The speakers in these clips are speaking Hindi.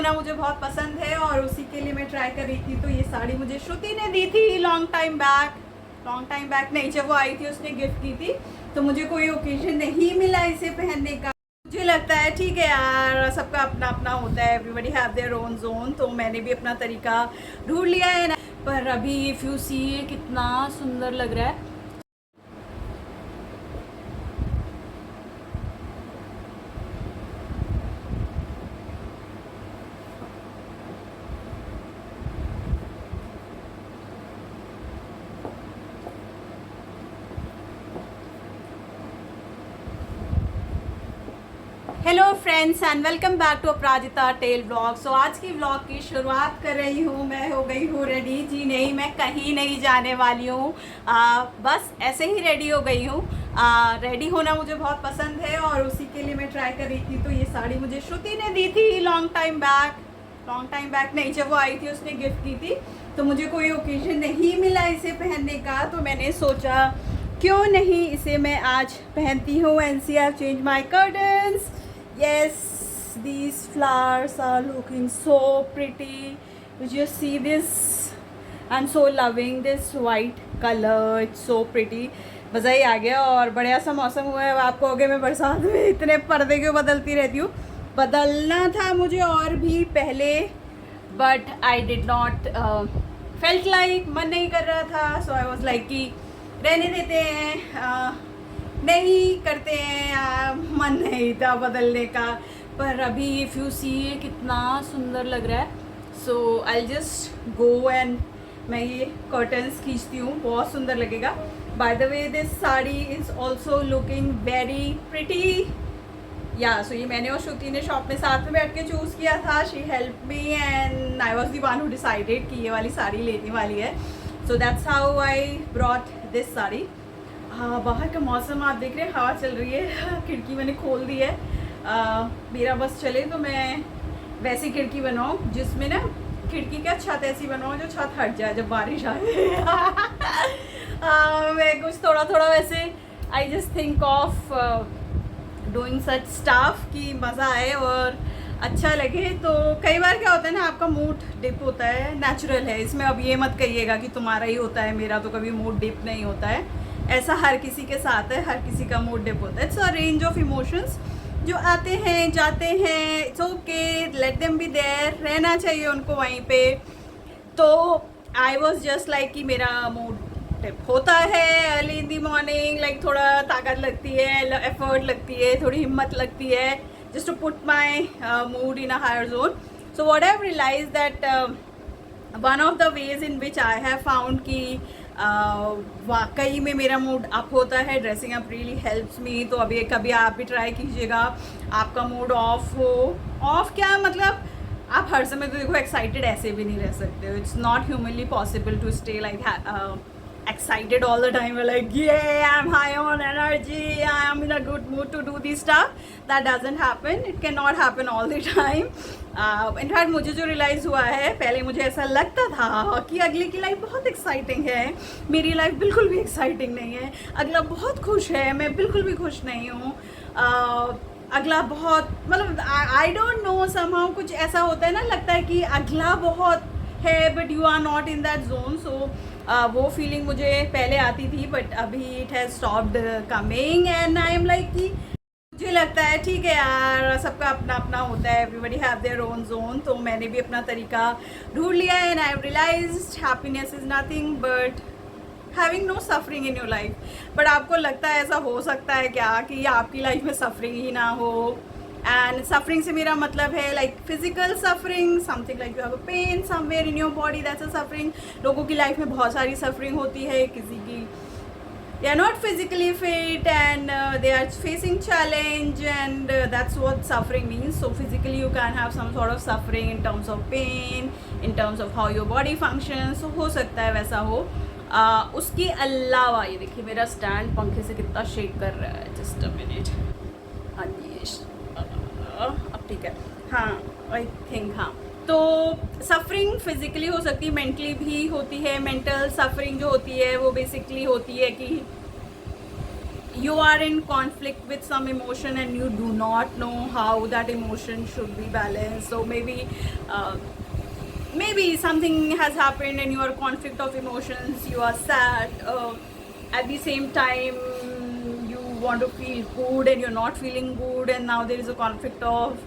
ना मुझे बहुत पसंद है और उसी के लिए मैं ट्राई कर रही थी। तो ये साड़ी मुझे श्रुति ने दी थी लॉन्ग टाइम बैक नहीं, जब वो आई थी उसने गिफ्ट की थी। तो मुझे कोई ओकेजन नहीं मिला इसे पहनने का। मुझे लगता है ठीक है यार, सबका अपना अपना होता है, everybody have their own zone. तो मैंने भी अपना तरीका ढूंढ लिया है ना। पर अभी इफ यू सी कितना सुंदर लग रहा है। Hello friends and welcome back to Aparajita tale blog. So आज की ब्लॉग की शुरुआत कर रही हूँ। मैं हो गई हूँ रेडी। जी नहीं, मैं कहीं नहीं जाने वाली हूँ, बस ऐसे ही रेडी हो गई हूँ। रेडी होना मुझे बहुत पसंद है और उसी के लिए मैं ट्राई कर रही थी। तो ये साड़ी मुझे श्रुति ने दी थी लॉन्ग टाइम बैक नहीं, जब वो आई थी उसने गिफ्ट की थी। तो मुझे कोई ओकेजन नहीं मिला इसे पहनने का। तो मैंने सोचा क्यों नहीं इसे मैं आज पहनती हूँ। And see I have change my curtains. Yes, these flowers are looking so pretty. Did you see this? I'm so loving this white color. It's so pretty. मज़ा ही आ गया। और बढ़िया सा मौसम हुआ है। आप कहोगे मैं बरसात में इतने पर्दे क्यों बदलती रहती हूँ। बदलना था मुझे और भी पहले, but I did not felt like, मन नहीं कर रहा था। सो आई वॉज लाइक कि रहने देते हैं, नहीं करते हैं, मन नहीं था बदलने का। पर अभी इफ़ यू सी कितना सुंदर लग रहा है। So I just go and मैं ये कर्टन्स खींचती हूँ, बहुत सुंदर लगेगा। By the way this sari is also looking very pretty. या सो ये मैंने और श्रुति ने शॉप में साथ में बैठ के चूज़ किया था। She help me and I was the one who decided कि ये वाली साड़ी लेने वाली है। So that's how I brought this sari. हाँ, बाहर का मौसम आप देख रहे हैं, हवा चल रही है। खिड़की मैंने खोल दी है। मेरा बस चले तो मैं वैसी खिड़की बनाऊँ जिसमें ना खिड़की का छत ऐसी बनाऊँ जो छत हट जाए जब बारिश आए। मैं कुछ थोड़ा थोड़ा वैसे I just think of doing such staff कि मज़ा आए और अच्छा लगे। तो कई बार क्या होता है ना, आपका मूड डिप होता है, नेचुरल है। इसमें अब ये मत कहिएगा कि तुम्हारा ही होता है, मेरा तो कभी मूड डिप नहीं होता है। ऐसा हर किसी के साथ है, हर किसी का मूड डिप होता है। It's a range of emotions जो आते हैं जाते हैं। It's okay, let them be there, रहना चाहिए उनको वहीं पे। तो आई वॉज जस्ट लाइक कि मेरा मूड डिप होता है early in the morning, like थोड़ा ताकत लगती है, एफर्ट लगती है, थोड़ी हिम्मत लगती है, just to put my mood in a higher zone. So what I have realized that one of the ways in which I have found कि वाकई में मेरा मूड अप होता है, dressing up really helps me. तो अभी कभी आप भी ट्राई कीजिएगा। आपका मूड ऑफ हो, ऑफ क्या मतलब, आप हर समय तो देखो एक्साइटेड ऐसे भी नहीं रह सकते हो। It's not humanly possible to stay like excited all the time. We're like, yeah, I'm high on energy, I am in a good mood to do this stuff. That doesn't happen. It cannot happen all the time. In fact, मुझे जो रियलाइज हुआ है, पहले मुझे ऐसा लगता था कि अगले की लाइफ बहुत एक्साइटिंग है, मेरी लाइफ बिल्कुल भी एक्साइटिंग नहीं है। अगला बहुत खुश है, मैं बिल्कुल भी खुश नहीं हूँ। अगला बहुत मतलब आई डोंट नो, समहाउ कुछ ऐसा होता है ना, लगता है कि अगला बहुत है but you are not in that zone. So वो फीलिंग मुझे पहले आती थी, बट अभी it has stopped coming and I am like कि मुझे लगता है ठीक है यार, सबका अपना अपना होता है, everybody have their own zone. तो मैंने भी अपना तरीका ढूंढ लिया है and I have realized happiness is nothing but having no suffering in your life. But आपको लगता है ऐसा हो सकता है क्या कि आपकी लाइफ में सफरिंग ही ना हो। एंड सफरिंग से मेरा मतलब है like physical suffering, something like you have a pain somewhere in your body, that's a suffering. लोगों की लाइफ में बहुत सारी सफरिंग होती है। किसी की they are not physically fit and they are facing challenge and that's what suffering means. So physically you can have some sort of suffering in terms of pain, in terms of how your body functions. So हो सकता है वैसा हो। उसके अलावा ये देखिए मेरा स्टैंड पंखे से कितना शेक कर रहा है। Just a minute. हाँ जी, अब ठीक है। हाँ, आई थिंक हाँ। तो सफरिंग फिजिकली हो सकती है, मेंटली भी होती है। मेंटल सफरिंग जो होती है वो बेसिकली होती है कि you are in conflict with some emotion and you do not know how that emotion should be balanced. So maybe something has happened and you are conflict of emotions, you are sad, at the same time you want to feel good and you're not feeling good, and now there is a conflict of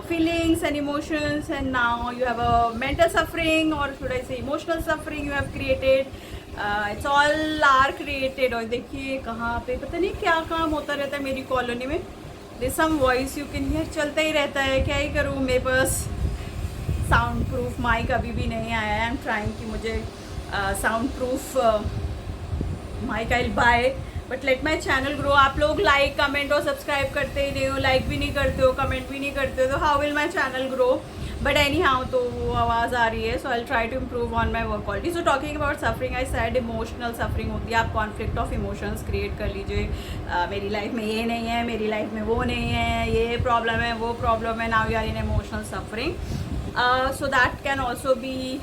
feelings and emotions, and now you have a mental suffering, or should I say emotional suffering you have created. It's all are created. और देखिए कहाँ पे पता नहीं क्या काम होता रहता है मेरी कॉलोनी में. There's some voice you can hear, चलता ही रहता है. क्या ही करूँ, मेरे पास साउंड प्रूफ माइक अभी भी नहीं आया है. आई एम ट्राइंग कि मुझे soundproof mic I buy, but let my channel grow. आप लोग लाइक कमेंट और सब्सक्राइब करते ही नहीं हो, लाइक भी नहीं करते हो, कमेंट भी नहीं करते हो, तो how will my channel grow. But anyhow तो आवाज़ आ रही है, so I try to improve on my work quality. So talking about suffering, I said emotional suffering होती है. आप कॉन्फ्लिक्ट ऑफ इमोशंस क्रिएट कर लीजिए. मेरी लाइफ में ये नहीं है, मेरी लाइफ में वो नहीं है, ये प्रॉब्लम है, वो प्रॉब्लम है. Now you are in emotional suffering. So that can also be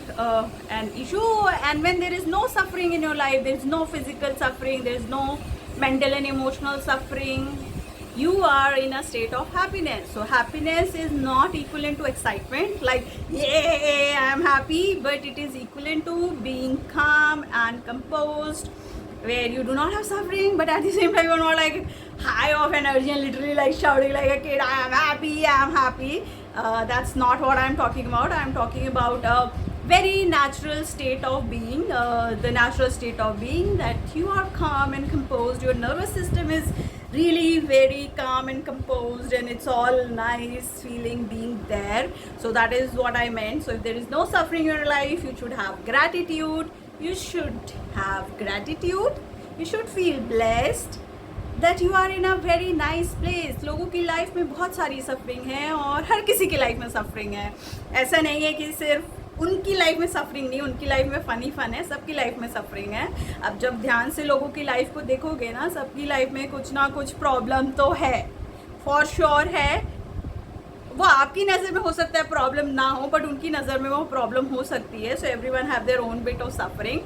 an issue. And when there is no suffering in your life, there is no physical suffering, there is no mental and emotional suffering, you are in a state of happiness. So happiness is not equivalent to excitement, like yay I am happy, but it is equivalent to being calm and composed, where you do not have suffering, but at the same time you are not like high of energy and literally like shouting like a kid, I am happy, I am happy. That's not what I am talking about. I am talking about a very natural state of being, the natural state of being that you are calm and composed. Your nervous system is really very calm and composed, and it's all nice feeling being there. So that is what I meant. So if there is no suffering in your life, you should have gratitude. You should have gratitude. You should feel blessed that you are in a very nice place. लोगों की लाइफ में बहुत सारी सफरिंग है और हर किसी की लाइफ में सफरिंग है. ऐसा नहीं है कि सिर्फ उनकी लाइफ में सफरिंग नहीं, उनकी लाइफ में फ़नी फन है, सबकी लाइफ में सफरिंग है. अब जब ध्यान से लोगों की लाइफ को देखोगे ना, सबकी लाइफ में कुछ ना कुछ प्रॉब्लम तो है, फॉर श्योर है. वो आपकी नज़र में हो सकता है प्रॉब्लम ना हो, बट उनकी नज़र में वो प्रॉब्लम हो सकती है. So everyone have their own bit of suffering.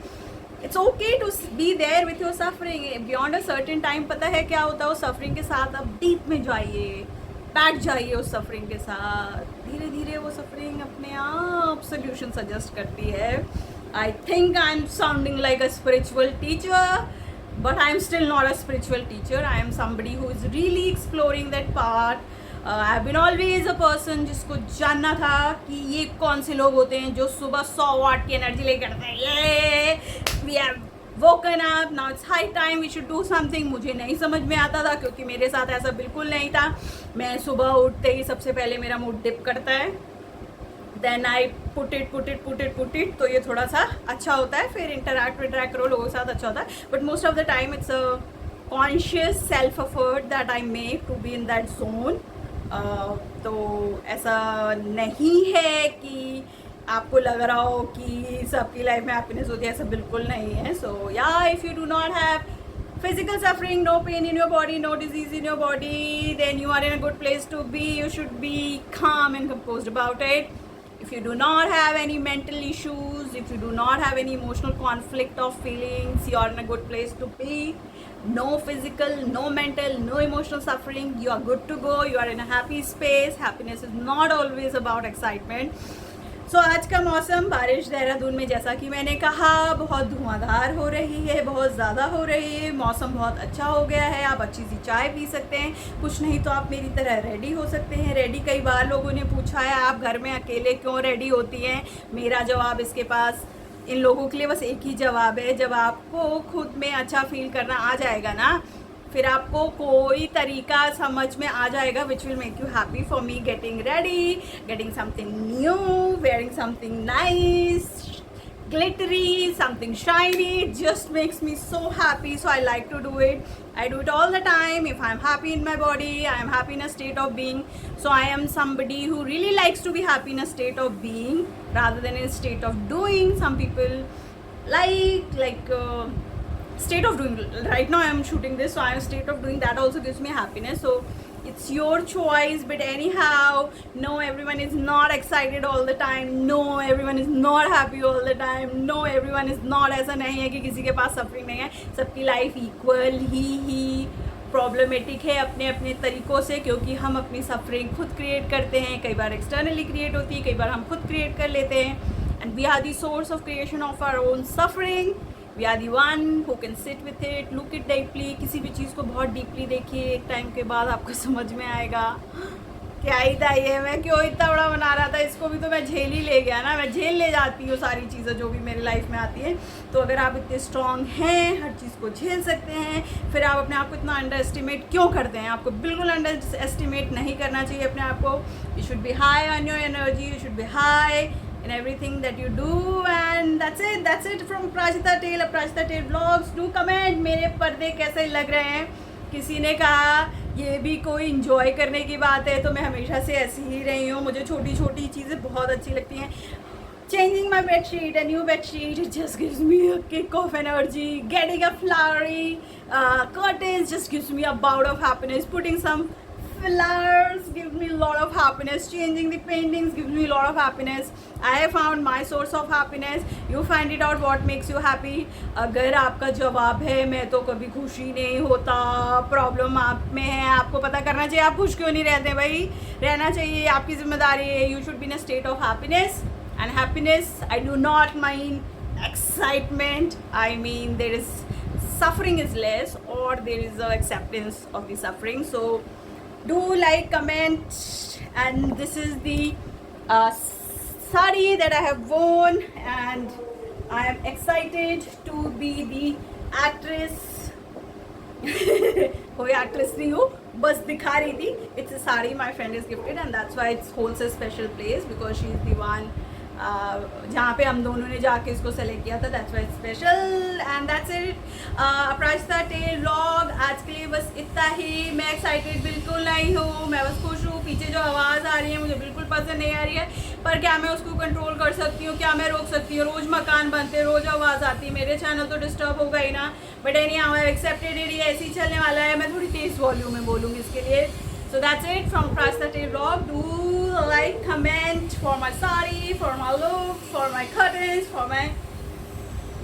It's okay to be there with your suffering. Beyond a certain time पता है क्या होता है उस सफरिंग के साथ, आप डीप में जाइए, बैठ जाइए उस सफरिंग के साथ. धीरे धीरे वो सफरिंग अपने आप सोल्यूशन सजेस्ट करती है. I think I am sounding like a spiritual teacher, but I am still not a spiritual teacher. I am somebody who is really exploring that part. I have been always a person जिसको जानना था कि ये कौन से लोग होते हैं जो सुबह 100 वाट की एनर्जी लेकर करते हैं. ये we have woken up, now it's high time we should do something. मुझे नहीं समझ में आता था क्योंकि मेरे साथ ऐसा बिल्कुल नहीं था. मैं सुबह उठते ही सबसे पहले मेरा मूड डिप करता है, देन आई पुट इट, तो ये थोड़ा सा अच्छा होता है. फिर इंटरैक्ट करो लोगों के साथ, अच्छा होता है. But most of the time it's a conscious self effort that I make to be in that zone. तो ऐसा नहीं है कि आपको लग रहा हो कि सबकी लाइफ में हैप्पीनेस होती है, ऐसा बिल्कुल नहीं है. सो या if you do not have physical suffering, no pain in your body, no disease in your body, then you are in a good place to be. You should be calm and composed about it. If you do not have any mental issues, if you do not have any emotional conflict of feelings, you are in a good place to be. No physical, no mental, no emotional suffering. You are good to go. You are in a happy space. Happiness is not always about excitement. सो आज का मौसम, बारिश देहरादून में जैसा कि मैंने कहा बहुत धुआंधार हो रही है, बहुत ज़्यादा हो रही है. मौसम बहुत अच्छा हो गया है. आप अच्छी सी चाय पी सकते हैं, कुछ नहीं तो आप मेरी तरह रेडी हो सकते हैं. रेडी कई बार लोगों ने पूछा है आप घर में अकेले क्यों रेडी होती हैं. मेरा जवाब इसके पास इन लोगों के लिए बस एक ही जवाब है. जब आपको खुद में अच्छा फील करना आ जाएगा ना, फिर आपको कोई तरीका समझ में आ जाएगा which will make you happy. For me getting ready, getting something new, wearing something nice, glittery, something shiny, it just makes me so happy. So I like to do it. I do it all the time. If I'm happy in my body, I am happy in a state of being. So I am somebody who really likes to be happy in a state of being rather than in a state of doing. Some people like state of doing. Right now I am shooting this, so I am state of doing, that also gives me happiness. So it's your choice, but anyhow, no, everyone is not excited all the time, no, everyone is not happy all the time, no, everyone is not, ऐसा नहीं है कि किसी के पास सफरिंग नहीं है, सबकी लाइफ इक्वल ही प्रॉब्लमेटिक है अपने अपने तरीक़ों से, क्योंकि हम अपनी सफरिंग खुद क्रिएट करते हैं, कई बार एक्सटर्नली क्रिएट होती है, कई बार हम खुद क्रिएट कर लेते हैं, and we are the source of creation of our own suffering, we are the one who can sit with it, look it deeply, किसी भी चीज़ को बहुत डीपली देखिए, एक टाइम के बाद आपको समझ में आएगा क्या ही था ये, मैं क्यों इतना बड़ा बना रहा था, इसको भी तो मैं झेल ही ले गया ना, मैं झेल ले जाती हूँ सारी चीज़ें जो भी मेरी लाइफ में आती है। तो अगर आप इतने स्ट्रॉन्ग हैं, हर चीज़ को झेल सकते हैं, फिर आप अपने आप को इतना अंडर एस्टिमेट क्यों करते हैं? आपको बिल्कुल अंडर एस्टिमेट नहीं करना चाहिए अपने आप को। You should be high on your energy, you should be high in everything that you do, and that's it from Apराजिता tale, Aparajita tale blogs. Do comment मेरे पर्दे कैसे लग रहे हैं। किसी ने कहा ये भी कोई इंजॉय करने की बात है, तो मैं हमेशा से ऐसी ही रही हूँ, मुझे छोटी छोटी चीज़ें बहुत अच्छी लगती हैं। Changing my bed sheet, a new bed sheet, it just gives me a kick of energy. Getting a flowery curtains just gives me a bout of happiness. Putting some flowers gives me a lot of happiness. Changing the paintings gives me a lot of happiness. I have found my source of happiness. You find it out what makes you happy. अगर आपका जवाब है मैं तो कभी खुशी नहीं होता, प्रॉब्लम आप में है, आपको पता करना चाहिए आप खुश क्यों नहीं रहते भाई, रहना चाहिए, आपकी जिम्मेदारी है। You should be in a state of happiness, and happiness I do not mean excitement, I mean there is suffering is less, or there is a acceptance of the suffering. So do like, comment, and this is the sari that I have worn, and I am excited to be the actress. कोई एक्ट्रेस नहीं हूँ, बस दिखा रही थी। It's a sari my friend is gifted, and that's why it's holds a special place, because she is the one जहाँ पे हम दोनों ने जाके इसको सेलेक्ट किया था, that's why special. And that's it Aparajita tale vlog, आज के लिए बस इतना ही। मैं एक्साइटेड बिल्कुल नहीं हूँ, मैं बस खुश हूँ। पीछे जो आवाज़ आ रही है मुझे बिल्कुल पसंद नहीं आ रही है, पर क्या मैं उसको कंट्रोल कर सकती हूँ? क्या मैं रोक सकती हूँ? रोज़ मकान बनते, रोज़ आवाज़ आती है, मेरे चैनल तो डिस्टर्ब होगा ही ना। But any how I accepted it, ये ऐसे ही चलने वाला है। मैं थोड़ी तेज़ वॉल्यूम में बोलूँगी इसके लिए। So that's it from Apराजिता tale vlog. Do like, comment for my sari, for my look, for my curtains, for my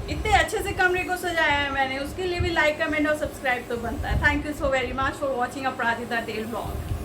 इतने अच्छे से कमरे को सजाया है मैंने, उसके लिए भी लाइक, कमेंट और सब्सक्राइब तो बनता है। Thank you so very much for watching Aparajita tale vlog.